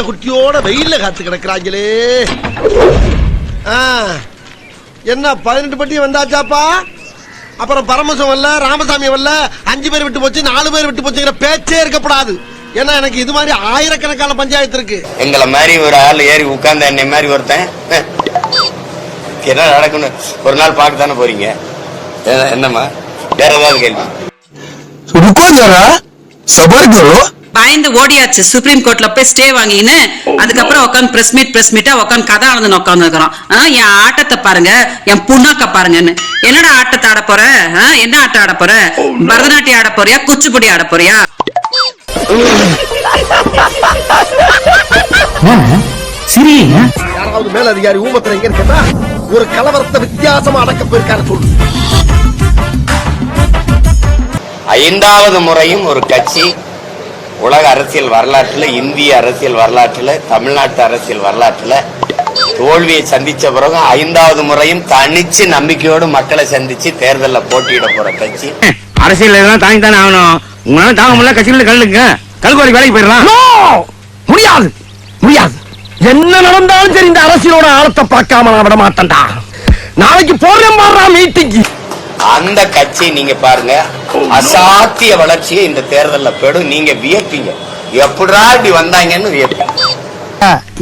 குட்டியோட வெயில்ல காத்து கிடக்குறாங்களே. என்ன 18 பட்டி வந்தாச்சாப்பா? அப்புறம் பரமசம் வரல, ராமசாமி வரல, 5 பேர் விட்டு போச்சு, 4 பேர் விட்டு போச்சுங்கிற பேச்சே இருக்கப்படாது. ஏன்னா எனக்கு இது மாதிரி ஆயிரக்கணக்கான பஞ்சாயத்து இருக்கு. எங்களை மாதிரி ஒரு ஆள் ஏறி உட்கார்ந்த என்னை மாதிரி ஒருத்தன் என்ன நடக்குன்னு ஒரு நாள் பார்க்கத்தானே போறீங்க. என்னம்மா வேற ஏதாவது கேள்வி? பயந்து ஓடியாச்சு. சுப்ரீம் கோர்ட்ல போய் ஸ்டே வாங்கின்னு அதுக்கப்புறம் உட்காந்து பிரஸ் மீட்டா உட்காந்து கதை ஆனது உட்காந்து இருக்கிறோம். என் ஆட்டத்தை பாருங்க, என் புண்ணாக்க பாருங்கன்னு. என்னடா ஆட்டத்தை ஆட போற? என்ன ஆட்டம் ஆட போற? பரதநாட்டியம் ஆட போறியா, குச்சிப்புடி ஆட போறியா? யாராவது மேல அதிகாரி ஊமத்துல எங்க இருக்கா? ஒரு கலவரத்தை வித்தியாசமா அடக்க போயிருக்காரு சொல்லு. 5வது முறையும் ஒரு கட்சி உலக அரசியல் வரலாற்றுல, இந்திய அரசியல் வரலாற்றுல, தமிழ்நாட்டு அரசியல் வரலாற்றுல தோல்வியை சந்திச்ச பிறகு 5வது முறையும் தனிச்சு நம்பிக்கையோடு மக்களை சந்திச்சு தேர்தலில் போட்டியிட போற கட்சி. அரசியல் தாங்கி தானே ஆகணும். உங்களால தாங்க முடியல, கட்சியில கல்லுங்க கல்கோரி வேலைக்கு போயிடலாம். முடியாது முடியாது. என்ன நடந்தாலும் சரி, இந்த அரசியலோட ஆழத்தை பார்க்காம நான் விட மாட்டேன்டா. நாளைக்கு போறேன் மீட்டிங். அந்த கட்சி நீங்க பாருங்க, அசாத்திய வளர்ச்சியை இந்த தேர்தலில் பெறும். நீங்க வியப்பீங்க, எப்படா இப்படி வந்தாங்கன்னு வியப்பீங்க.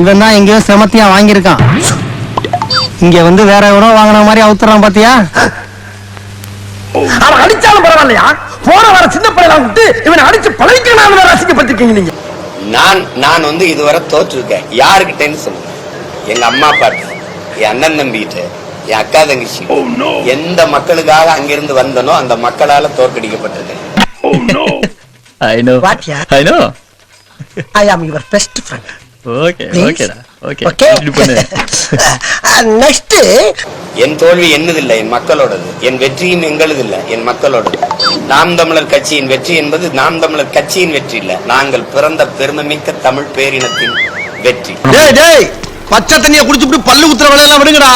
இவன் தான் எங்கேயோ சிரமத்தையா வாங்கியிருக்கான். இங்க வந்து வேற எவனோ வாங்கின மாதிரி அவுத்துறான் பாத்தியா? அவன் அடிச்சாலும் பரவாயில்லையா, போன வர சின்ன பிள்ளைல விட்டு இவனை அடிச்சு பழகிக்கணும் ரசிக்கப்பட்டிருக்கீங்க நீங்க. நான் வந்து இதுவரை தோற்றுருக்கேன். யாருக்கிட்டேன்னு சொல்லுங்க. எங்க அம்மா அப்பாட்ட, என் அண்ணன் தம்பிகிட்ட, என் அக்கா தங்கச்சி, எந்த மக்களுக்காக அங்கிருந்து வந்தனோ அந்த மக்களால தோற்கடிக்கப்பட்டிருக்கேன். I know. What, yeah? I know. I am your best friend. Okay, okay, okay. Next, என் தோல்வி என்னதில்லை, என் மக்களோடது. என் வெற்றியும் எங்களது இல்ல, என் மக்களோடது. நாம் தமிழர் கட்சியின் வெற்றி என்பது நாம் தமிழர் கட்சியின் வெற்றி இல்ல, நாங்கள் பிறந்த பெருமைமிக்க தமிழ் பேரினத்தின் வெற்றி. பச்சை தண்ணியை குடிச்சுட்டு பல்லு குத்துற வேலையெல்லாம் விடுங்கடா.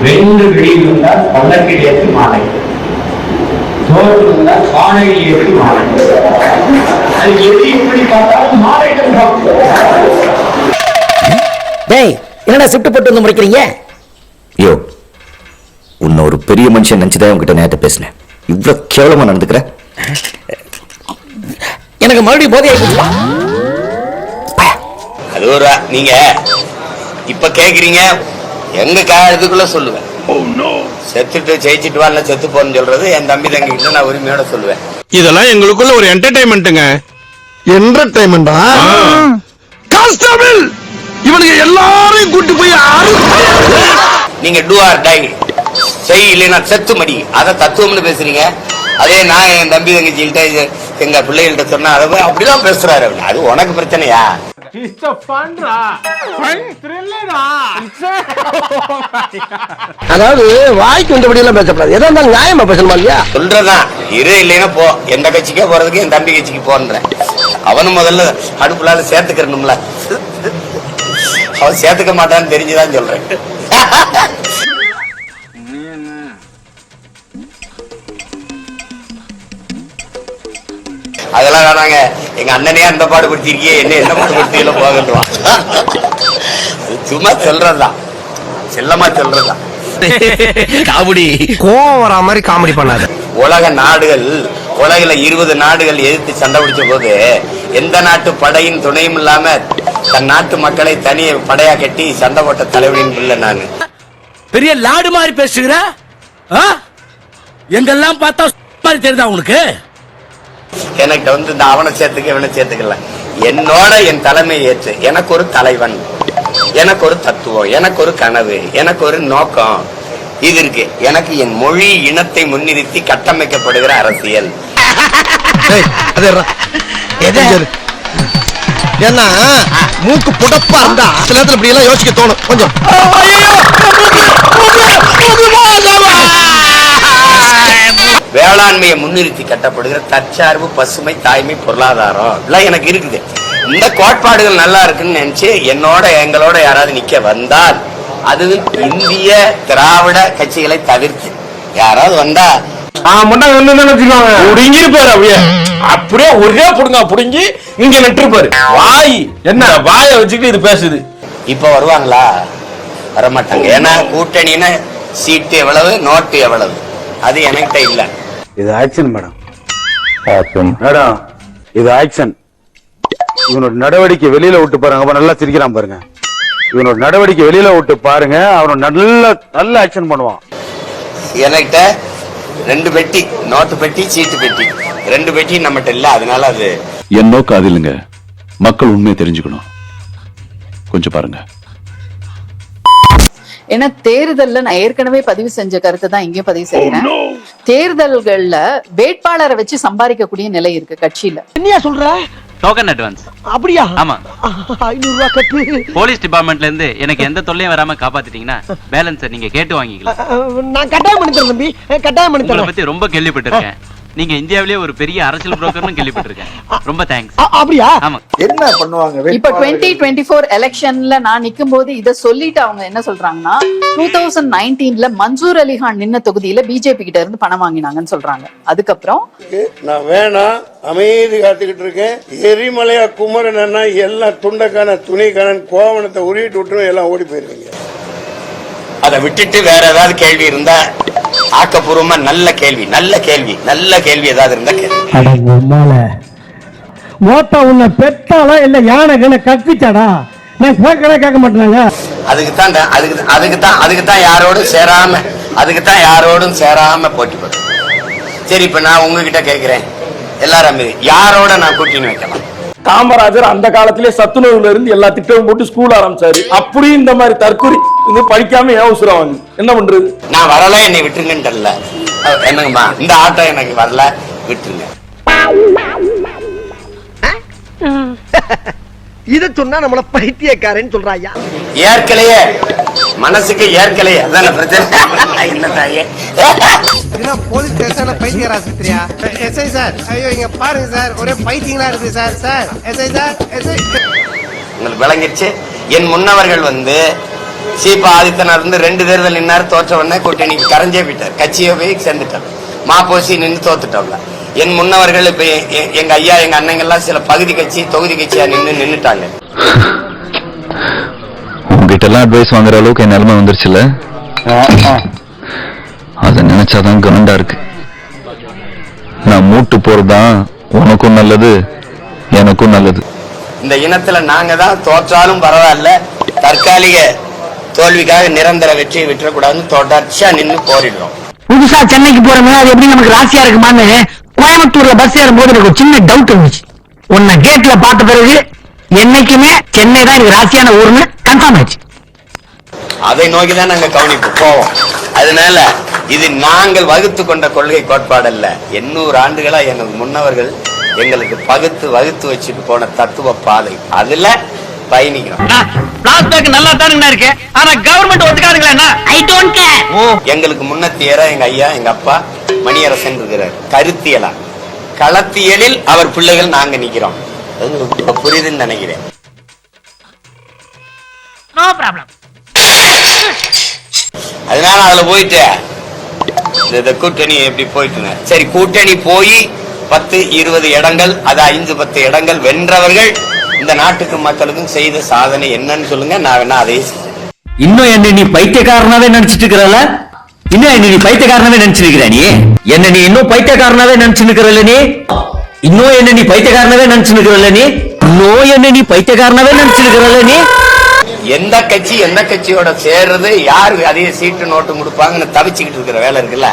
2 வெளியில் இருந்தால் பல்லக்கில் ஏற்றி மாலை, தோல் இருந்தால் பானையில் ஏற்றி மாலை. அது எது இப்படி பார்த்தாலும் மாலைகள். டேய் என்னடா ஷிஃப்ட் போட்டு வந்து முடிக்கிறீங்க? யோ, உன்னை ஒரு பெரிய மனுஷன் நினைச்சுதான் உங்ககிட்ட நேரத்தை பேசினேன். இவ்வளவு கேவலமா நடந்துக்கிற. எனக்கு மறுபடியும் போதை ஆயிடுச்சு. அது ஒரு நீங்க இப்ப கேக்குறீங்க, எங்க காலத்துக்குள்ள சொல்லுவேன். செத்துட்டு ஜெயிச்சுட்டு வரல, செத்து போன்னு சொல்றது என் தம்பி தங்கி கிட்ட நான் உரிமையோட சொல்லுவேன். இதெல்லாம் எங்களுக்குள்ள ஒரு என்டர்டைன்மெண்ட்டுங்க. என்டர்டைன்மெண்டா? கான்ஸ்டபிள், இவனுக்கு எல்லாரையும் கூட்டி போய் நீங்க டூ ஆர் டை செய், இல்லைன்னா செத்து மடி, அத தத்துவம்னு பேசுறீங்க. அதே நான் என் தம்பி தங்கச்சிகிட்ட எங்க பிள்ளைகள்கிட்ட சொன்னா அதை அப்படிதான் பேசுறாரு. அது உனக்கு பிரச்சனையா? அதாவது வாய்க்கு வந்தபடி எல்லாம் பேசப்படாது, எதா இருந்தாலும் நியாயமா பேசணுமா இல்லையா? சொல்றதான் இரு, இல்லைன்னா போ. எந்த கட்சிக்கே போறதுக்கு என் தம்பி கட்சிக்கு போன்றேன். அவனும் முதல்ல அடுப்புலால சேர்த்துக்கணும்ல, அவன் சேர்த்துக்க மாட்டான்னு தெரிஞ்சுதான் சொல்றேன். அதெல்லாம் வேணாங்க, எங்க அண்ணனே அந்த பாடுபடுத்திருக்கியே, என்ன பாடுபடுத்தியில போகட்டுவான். சும்மா சொல்றதுதான், செல்லமா சொல்றதுதான். காமெடி கோவம் வரா மாதிரி காமெடி பண்ணாத. உலக நாடுகள், உலகில 20 நாடுகள் எதிர்த்து சண்டை பிடிச்ச போது எந்த நாட்டு படையின் துணையும் இல்லாம தன் நாட்டு மக்களை தனியே படையா கட்டி சண்டை போட்ட தலைவனின் பிள்ளை நானு. பெரிய லாடு மாதிரி பேசுகிற, எங்கெல்லாம் பார்த்தா மாதிரி தெரியுதா உனக்கு? எனக்கு வந்து இந்த அவனை சேர்த்துக்க இவனை சேர்த்துக்கல, என்னோட என் தலைமை ஏற்று எனக்கு ஒரு தலைவன், எனக்கு ஒரு தத்துவம், எனக்கு ஒரு கனவு, எனக்கு ஒரு நோக்கம் இது இருக்கு. எனக்கு என் மொழி இனத்தை முன்னிறுத்தி கட்டமைக்கப்படுகிற அரசியல். ஏன்னா மூக்கு புடப்பா இருந்தா சில நேரத்துல இப்படி எல்லாம் யோசிக்க தோணும் கொஞ்சம். வேளாண்மையை முன்னிறுத்தி கட்டப்படுகிற தற்சார்பு, பசுமை, தாய்மை, பொருளாதாரம் எல்லாம் எனக்கு இருக்குது. இந்த கோட்பாடுகள் நல்லா இருக்குன்னு நினைச்சு என்னோட எங்களோட யாராவது நிக்க வந்தால், அது இந்திய திராவிட கட்சிகளை தவிர்த்து யாராவது வந்தா புடுங்கிருப்பாரு அப்படியே ஒரே புடுங்க புடுங்கி இங்க நட்டுருப்பாரு. வாய் என்ன வாயை வச்சுக்கிட்டு இது பேசுது. இப்ப வருவாங்களா? வரமாட்டாங்க. ஏன்னா கூட்டணின்னு சீட்டு எவ்வளவு, நோட்டு எவ்வளவு, அது என்கிட்ட இல்ல. இது ஆக்ஷன் மேடம். மேடம் இது ஆக்ஷன். இவனோட நடவடிக்கை வெளியில விட்டு பாருங்க. அவன் நல்லா சிரிக்கிறான் பாருங்க. இவனோட நடவடிக்கை வெளியில விட்டு பாருங்க. அவன் நல்ல ஆக்ஷன் பண்ணுவான். என்கிட்ட 2 பெட்டி, நோட்டு பெட்டி, சீட்டு பெட்டி, 2 பெட்டி நம்மகிட்ட இல்ல. அதனால அது என் நோக்கம் அது இல்லைங்க. மக்கள் உண்மையை தெரிஞ்சுக்கணும். கொஞ்சம் பாருங்க. ஏன்னா தேர்தல்ல நான் ஏற்கனவே பதிவு செஞ்ச கருத்தை தான் இங்கேயும் பதிவு செய்யறேன். தேர்தல்கள்ல வேட்பாளரை வச்சு சம்பாதிக்கக்கூடிய நிலை இருக்கு கட்சியில. என்னையா சொல்ற? Token advance. அப்படியா? ஆமா. 500 ரூபாய் கட்டு. போலீஸ் டிபார்ட்மெண்ட்ல இருந்து எனக்கு எந்த தொல்லையும் வராம காப்பாத்திட்டீங்கன்னா பேலன்ஸ் நீங்க கேட்டு வாங்கிக்கலாம். நான் கட்டாயம் பண்ணி தரேன் தம்பி, கட்டாயம் பண்ணி உங்களை தரேன். பத்தி ரொம்ப கேள்விப்பட்டிருக்கேன். நீங்க இந்தியாவிலேயே ஒரு பெரிய அரசியல் புரோக்கர்னு கேள்விப்பட்டிருக்கேன். ரொம்ப தேங்க்ஸ். அப்படியா? ஆமா. என்ன பண்ணுவாங்க இப்ப 2024 எலெக்ஷன்ல நான் நிக்கும் போது இத சொல்லிட்டு அவங்க என்ன சொல்றாங்கன்னா 2019ல மன்சூர் அலிகான் நின்ன தொகுதியில பிஜேபி கிட்ட இருந்து பணம் வாங்கினாங்கன்னு சொல்றாங்க. அதுக்கப்புறம் நான் வேணாம் அமைதி காத்துக்கிட்டு இருக்கேன். எரிமலையா குமரன் எல்லாம் துண்டக்கான துணிக்கான கோவணத்தை உருவிட்டு விட்டு எல்லாம் ஓடி போயிருவீங்க. அதை விட்டுட்டு வேற ஏதாவது கேள்வி இருந்தா ஆக்கப்பூர்வமா நல்ல கேள்வி ஏதாவது இருந்தா கேள்வி. மோட்டா உன்னை பெத்தாலா இல்ல யானை கட்டிச்சாடா? நான் கேட்க மாட்டேனாங்க. அதுக்குத்தான் யாரோடும் சேராம போட்டி போட்டு. சரி, இப்ப நான் உங்ககிட்ட கேட்கிறேன், எல்லாரும் யாரோட நான் கூட்டணி வைக்கலாம்? காமராஜர் அந்த காலத்திலே சத்துணவுல இருந்து எல்லா திட்டமும் போட்டு ஸ்கூல் ஆரம்பிச்சாரு. அப்படி இந்த மாதிரி தற்கொலை இது படிக்காம ஏன் உசுரம் என்ன பண்றது? நான் வரல, என்னை விட்டுருங்கன்னு என்னங்கம்மா, இந்த ஆட்டம் எனக்கு வரல, விட்டுருங்க. இத சொன்னா நம்மள பைத்தியக்காரன்னு சொல்றாயா? ஏற்கலையே மனசுக்கு ஏற்கலையே அதான பிரச்சனை. என்ன தாயே போலீஸ் ஸ்டேஷன்ல பைத்தியர் ஆஸ்பத்திரியா? எஸ்ஐ சார், ஐயோ இங்க பாருங்க சார், ஒரே பைத்தியங்களா இருக்கு sir. Sir SI sir, SI. உங்களுக்கு விளங்கிடுச்சு. என் முன்னவர்கள் சீபா ஆதித்தனார் 2 தேர்தல் நின்னார், தோற்ற உடனே கூட்டணி கரைஞ்சே போயிட்டார், கட்சியை போய் சேர்ந்துட்டார், மாப்போசி நின்று தோத்துட்டோம்ல. என் முன்னவர்கள் இப்ப எங்க ஐயா எங்க அண்ணங்க எல்லாம் சில பகுதி கட்சி தொகுதி கட்சியா நின்னுட்டாங்க. உங்ககிட்ட எல்லாம் அட்வைஸ் வாங்குற அளவுக்கு என் நிலைமை வந்துருச்சுல, அத நினைச்சாதான் கண்டா இருக்கு. நான் மூட்டு போறதுதான் உனக்கும் நல்லது, எனக்கும் நல்லது. இந்த இனத்துல நாங்க தான் தோற்றாலும் பரவாயில்ல, தற்காலிக தோல்விக்காக நிரந்தர வெற்றியை விட்டுறக்கூடாதுன்னு தொடர்ச்சியா நின்று போரிடுறோம். புதுசா சென்னைக்கு போறவங்க அது எப்படி நமக்கு ராசியா இருக்குமான்னு கோயம்புத்தூர்ல பஸ் ஏறும்போது எனக்கு ஒரு சின்ன டவுட் இருந்துச்சு. உன்னை கேட்ல பார்த்த பிறகு என்னைக்குமே சென்னை தான் எனக்கு ராசியான ஊர்னு கன்ஃபார்ம் ஆயிடுச்சு. அதை நோக்கிதான் நாங்க கவனிப்பு போவோம். அதனால இது நாங்கள் வகுத்து கொண்ட கொள்கை கோட்பாடு அல்ல. 800 ஆண்டுகளா எங்கள் முன்னவர்கள் எங்களுக்கு வகுத்து வச்சுட்டு போன தத்துவ பாதை, அதுல பயணிக்கிறோம். நல்லா தானுங்க இருக்கு, ஆனா கவர்மெண்ட் ஒத்துக்காதுங்களா? I don't care. எங்களுக்கு முன்னத்தியரா எங்க ஐயா எங்க அப்பா மணியரசன் இருக்கிறார். கருத்தியலா களத்தியலில் அவர் பிள்ளைகள் நாங்க நிக்கிறோம். புரியுதுன்னு நினைக்கிறேன். No problem. அதனால அதுல போயிட்டு இந்த கூட்டணி எப்படி போயிட்டு, சரி கூட்டணி போய் 10-20 இடங்கள், அது 5-10 இடங்கள் வென்றவர்கள் இந்த நாட்டுக்கு மக்களுக்கும் செய்த சாதனை என்னன்னு சொல்லுங்க. நான் வேணா அதே இன்னும் என்ன நீ பைத்தியக்காரனாவே நினைச்சிட்டு இருக்கிறல? இன்னும் என்ன நீ பைத்தியக்காரனாவே நினைச்சிருக்கிற? நீ என்ன நீ இன்னும் பைத்தியக்காரனாவே நினைச்சிருக்கிறல்ல? நீ இன்னும் என்ன நீ பைத்தியக்காரனாவே நினைச்சிருக்கிறல்ல? நீ இன்னும் என்ன நீ பைத்தியக்காரனாவே நினைச்சிருக்கிறல்ல? நீ எந்த கட்சியோட சேர்றது, யாரு அதிக சீட்டு நோட்டு கொடுப்பாங்கன்னு தவிச்சுக்கிட்டு இருக்கிற வேலை இருக்குல்ல,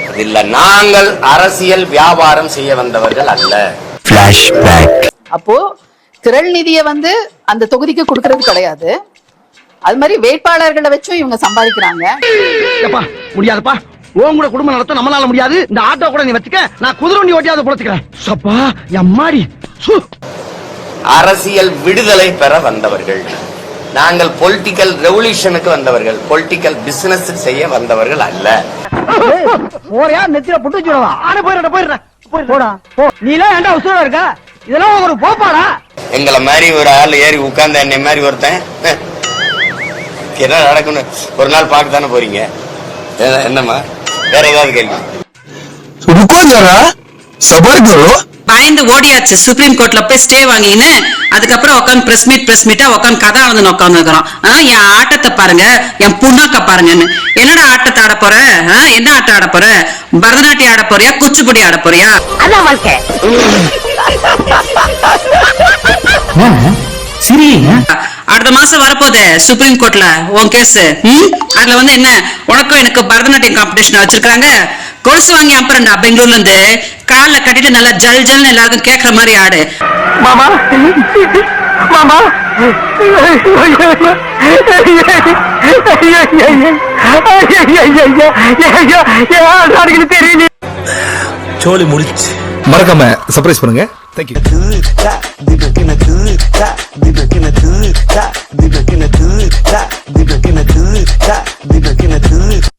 அது இல்ல. நாங்கள் அரசியல் வியாபாரம் செய்ய வந்தவர்கள் அல்ல. அப்போ திரள் நிதியை அந்த தொகுதிக்கு கொடுக்கறது கிடையாது. அது மாதிரி வேட்பாளர்களை வச்சும் இவங்க சம்பாதிக்கிறாங்க. முடியாதுப்பா, உன் கூட குடும்பம் நடத்த நம்மளால முடியாது. இந்த ஆட்டோ கூட நீ வச்சுக்க, நான் குதிரை வண்டி ஓட்டியாவது பொழைச்சுக்கிறேன். சப்பா எம்மாடி. அரசியல் விடுதலை பெற வந்தவர்கள் நாங்கள். பொலிட்டிக்கல் ரெவல்யூஷனுக்கு வந்தவர்கள், பொலிட்டிக்கல் பிசினஸ் செய்ய வந்தவர்கள் அல்ல. போறியா நெத்தில புட்டு வச்சுடவா? ஆனா போயிடுறேன் போடா போ. நீ எல்லாம் ஏன்டா உசுரா இருக்க? இதெல்லாம் ஒரு போப்பாடா. எங்களை மாதிரி ஒரு ஆள் ஏறி உட்கார்ந்த என்னை மாதிரி ஒருத்தன் என்ன நடக்குன்னு ஒரு நாள் பார்க்க தானே போறீங்க. என்னம்மா வேற ஏதாவது கேள்வி? பயந்து ஓடியாச்சு சுப்ரீம் கோர்ட்ல போய் ஸ்டே வாங்கின்னு அதுக்கப்புறம் உட்காந்து பிரஸ் மீட்டா உட்காந்து கதை அளந்து உட்காந்து இருக்கிறோம். என் ஆட்டத்தை பாருங்க, என் புண்ணாக்க பாருங்கன்னு. என்னடா ஆட்டத்தை ஆட போற? என்ன ஆட்டம் ஆட போற? பரதநாட்டியம் ஆட போறியா, குச்சிப்புடி ஆட போறியா? அதான் வாழ்க்கை. சிரிங்க. அடுத்த மாசம் வரப்போதே சுப்ரீம் கோர்ட்ல உன் கேஸ். அதுல வந்து என்ன, உனக்கும் எனக்கு பரதநாட்டியம் காம்படிஷன் வச்சிருக்காங்க. கொலுசு வாங்கி அப்புறம்டா பெங்களூர்ல இருந்து கால்ல கட்டிட்டு நல்லா ஜல் ஜல்னு எல்லாருக்கும் கேக்குற மாதிரி ஆடு. மாமா மாமா தெரியுது. சோலி முடிச்சு மறக்காம சர்ப்ரைஸ் பண்ணுங்க. தேங்க்யூ.